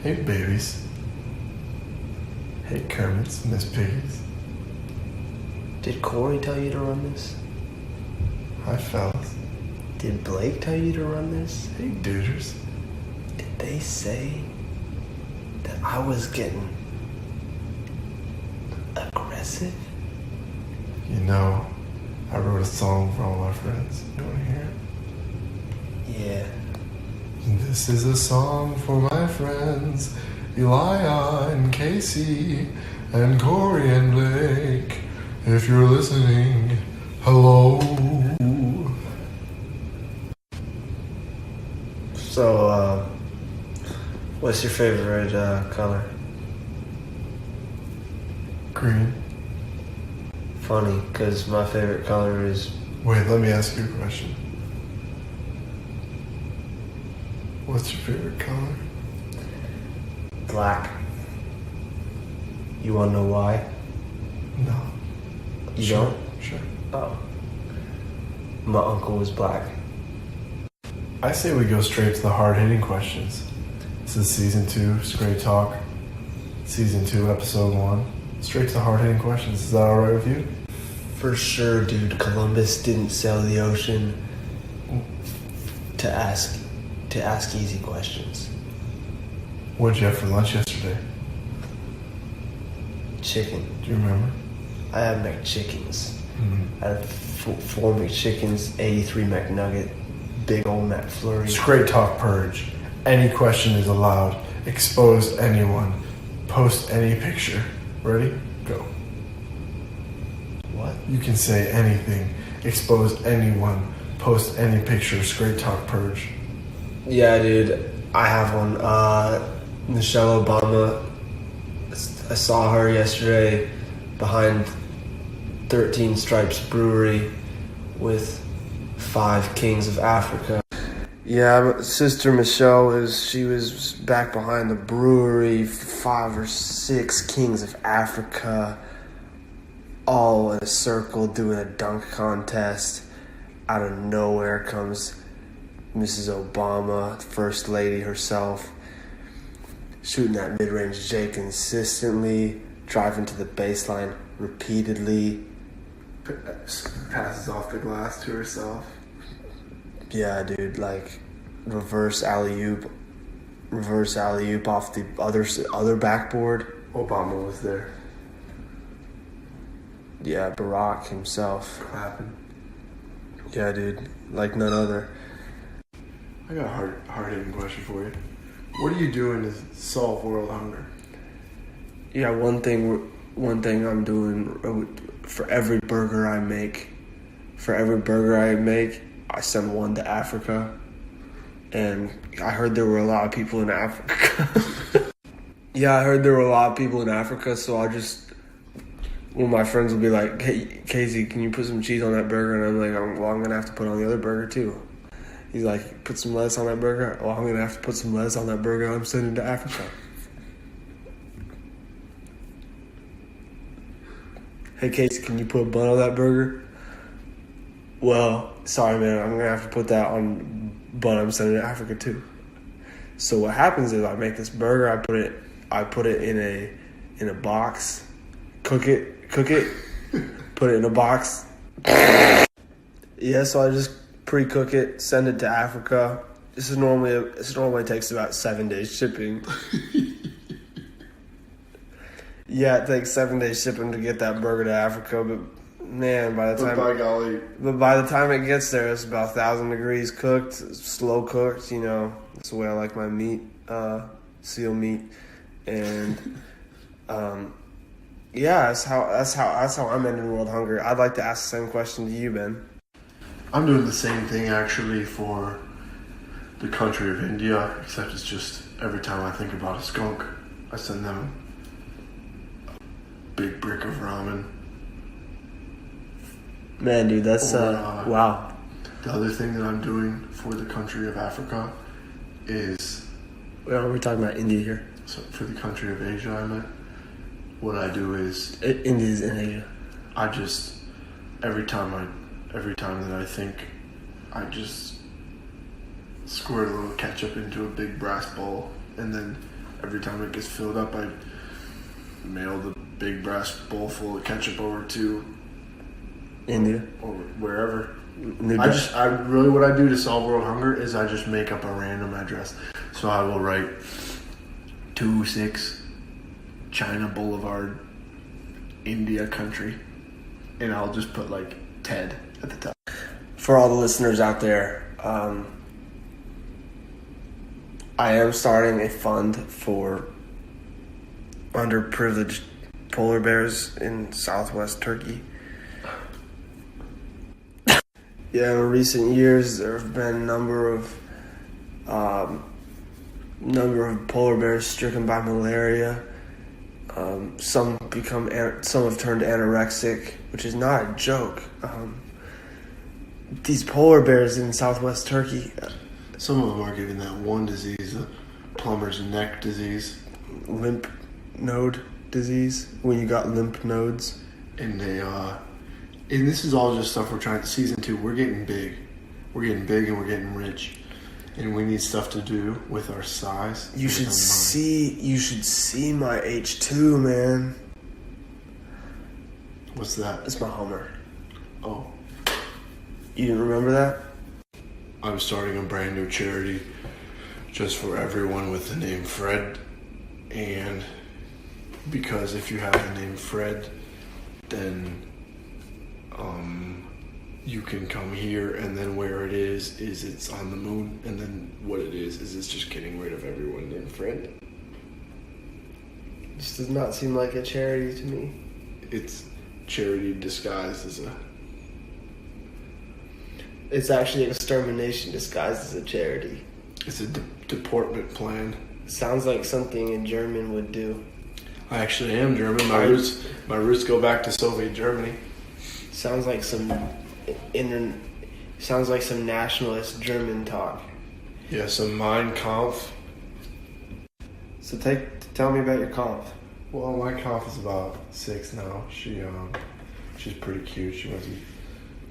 Hey, babies. Hey, Kermits, Miss Piggies. Did Corey tell you to run this? Hi, fellas. Did Blake tell you to run this? Hey, duders. Did they say that I was getting aggressive? You know, I wrote a song for all my friends. You want to hear it? Yeah. This is a song for my friends, Elia and Casey, and Corey and Blake. If you're listening, hello. So, what's your favorite color? Green. Funny, because my favorite color is... Wait, let me ask you a question. What's your favorite color? black. You want to know why? No. You Sure, don't? Sure. Oh. My uncle was black. I say we go straight to the hard-hitting questions. This is Season 2, SkraightTalk. Season 2, Episode 1. Straight to the hard-hitting questions. Is that alright with you? For sure, dude. Columbus didn't sail the ocean to ask easy questions. What'd you have for lunch yesterday? Chicken. Do you remember? I had McChickens. Mm-hmm. I had 4 McChickens, 83 McNugget, big old McFlurry. SkraightTalk purge. Any question is allowed. Expose anyone. Post any picture. Ready? Go. What? You can say anything. Expose anyone. Post any picture. SkraightTalk purge. Yeah, dude. I have one. Michelle Obama. I saw her yesterday behind 13 Stripes Brewery with 5 Kings of Africa. Yeah, Sister Michelle she was back behind the brewery, 5 or 6 Kings of Africa, all in a circle doing a dunk contest. Out of nowhere comes Mrs. Obama, First Lady herself, shooting that mid-range J consistently, driving to the baseline repeatedly. Passes off the glass to herself. Yeah, dude, like reverse alley-oop off the other backboard. Obama was there. Yeah, Barack himself. Clapping. Yeah, dude, like none other. I got a hard-hitting question for you. What are you doing to solve world hunger? Yeah, one thing I'm doing for every burger I make, I send one to Africa. And I heard there were a lot of people in Africa. Yeah, I heard there were a lot of people in Africa, so one of my friends will be like, "Hey, Casey, can you put some cheese on that burger?" And I'm like, "Well, I'm going to have to put on the other burger too." He's like, "Put some lettuce on that burger?" "Well, I'm going to have to put some lettuce on that burger I'm sending to Africa." "Hey, Casey, can you put a bun on that burger?" "Well, sorry, man, I'm going to have to put that on bun I'm sending to Africa too." So what happens is I make this burger, I put it in a box, cook it, put it in a box. Yeah, so I just pre-cook it, send it to Africa. This normally takes about 7 days shipping. Yeah, it takes 7 days shipping to get that burger to Africa, but man, by the time it gets there, it's about 1,000 degrees cooked, slow cooked. You know, that's the way I like my meat, seal meat, and yeah, that's how I'm ending world hunger. I'd like to ask the same question to you, Ben. I'm doing the same thing actually for the country of India, except it's just every time I think about a skunk, I send them a big brick of ramen. Man, dude, that's wow. The other thing that I'm doing for the country of Africa is... We're talking about India here. So for the country of Asia, I meant, what I do is... India's in Asia. I just, every time that I think, I just squirt a little ketchup into a big brass bowl and then every time it gets filled up, I mail the big brass bowl full of ketchup over to India or wherever. What I do to solve world hunger is I just make up a random address. So I will write 26 China Boulevard, India country, and I'll just put like Ted at the top. For all the listeners out there, I am starting a fund for underprivileged polar bears in southwest Turkey. Yeah, in recent years, there have been a number of polar bears stricken by malaria. Some have turned anorexic, which is not a joke. These polar bears in southwest Turkey, some of them are getting that one disease, the plumber's neck disease, lymph node disease, when you got lymph nodes, and and this is all just stuff we're trying. Season 2, we're getting big, and we're getting rich, and we need stuff to do with our size. You should see my H2, man. What's that? It's my Hummer. Oh. You didn't remember that? I'm starting a brand new charity just for everyone with the name Fred. And because if you have the name Fred, then you can come here, and then where it is it's on the moon, and then what it is it's just getting rid of everyone named Fred. This does not seem like a charity to me. It's charity disguised as a... It's actually extermination disguised as a charity. It's a deportment plan. Sounds like something a German would do. I actually am German. My roots go back to Soviet Germany. Sounds like some nationalist German talk. Yeah, some Mein Kampf. So tell me about your Kampf. Well, my Kampf is about 6 now. She's pretty cute. She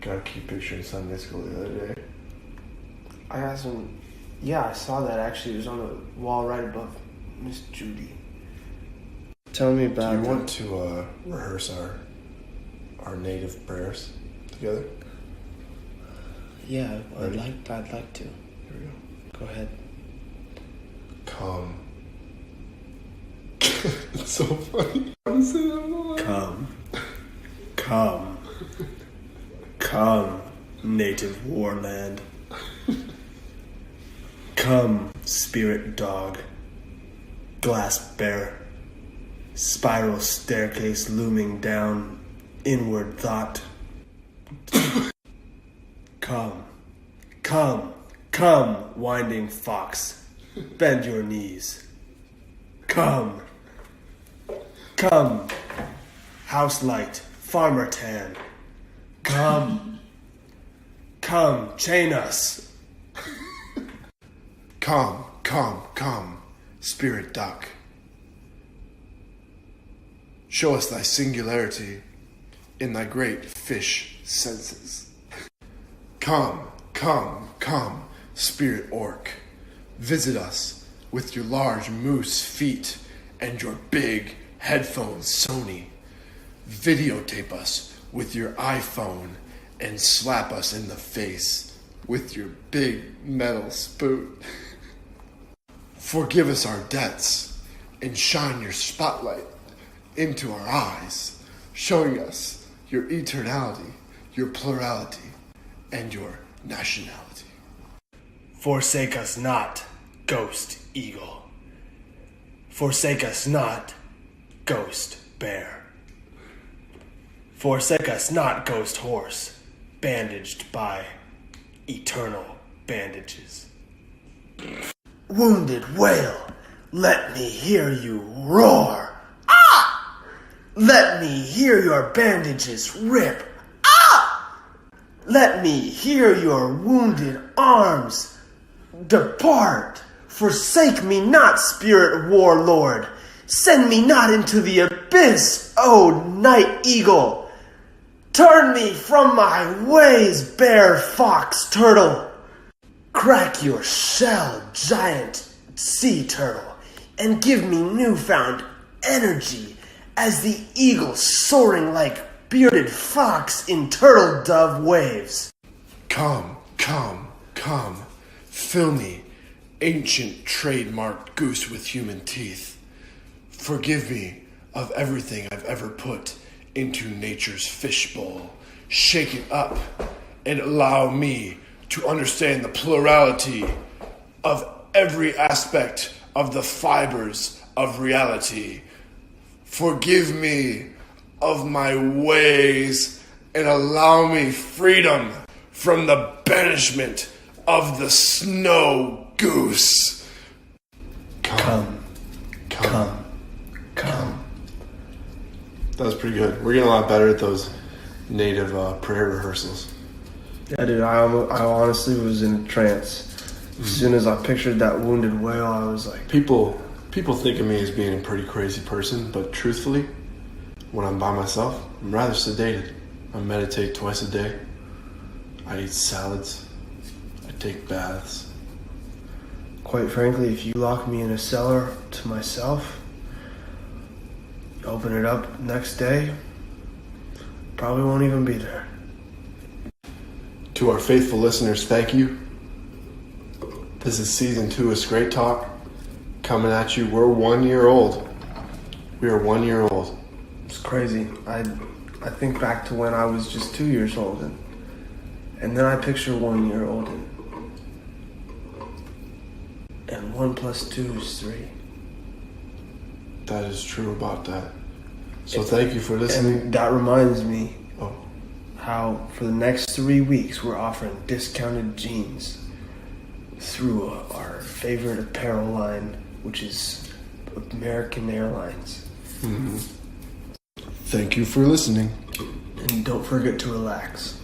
got a cute picture in Sunday school the other day. I got some. Yeah, I saw that actually. It was on the wall right above Miss Judy. Tell me about. Do you want to rehearse our native prayers together? Yeah, I'd like to. Here we go. Go ahead. Come. It's so funny. I want to say that. Come, native warland. Come, spirit dog, glass bear, spiral staircase looming down, inward thought. Come, winding fox, bend your knees. Come, house light, farmer tan. Come, chain us. Come, spirit duck. Show us thy singularity in thy great fish senses. Come, spirit orc. Visit us with your large moose feet and your big headphones Sony. Videotape us with your iPhone and slap us in the face with your big metal spoon. Forgive us our debts and shine your spotlight into our eyes, showing us your eternality, your plurality, and your nationality. Forsake us not, ghost eagle. Forsake us not, ghost bear. Forsake us not, ghost horse, bandaged by eternal bandages. Wounded whale, let me hear you roar. Ah! Let me hear your bandages rip. Ah! Let me hear your wounded arms depart. Forsake me not, spirit warlord. Send me not into the abyss, O night eagle. Turn me from my ways, bear fox turtle. Crack your shell, giant sea turtle. and give me newfound energy as the eagle soaring like bearded fox in turtle dove waves. Come, fill me, ancient trademarked goose with human teeth. Forgive me of everything I've ever put into nature's fishbowl. Shake it up and allow me to understand the plurality of every aspect of the fibers of reality. Forgive me of my ways and allow me freedom from the banishment of the snow goose. Come. That was pretty good. We're getting a lot better at those native prayer rehearsals. Yeah, dude, I honestly was in a trance. As soon as I pictured that wounded whale, I was like... People think of me as being a pretty crazy person, but truthfully, when I'm by myself, I'm rather sedated. I meditate twice a day. I eat salads. I take baths. Quite frankly, if you lock me in a cellar to myself, you open it up next day, probably won't even be there. To our faithful listeners, thank you. This is season 2 of SkraightTalk coming at you. We're 1 year old. We are 1 year old. It's crazy. I think back to when I was just 2 years old, and then I picture 1 year old, and 1 + 2 is 3. That is true about that. So thank you for listening. And that reminds me Oh. how for the next 3 weeks we're offering discounted jeans through our favorite apparel line, which is American Airlines. Mm-hmm. Thank you for listening. And don't forget to relax.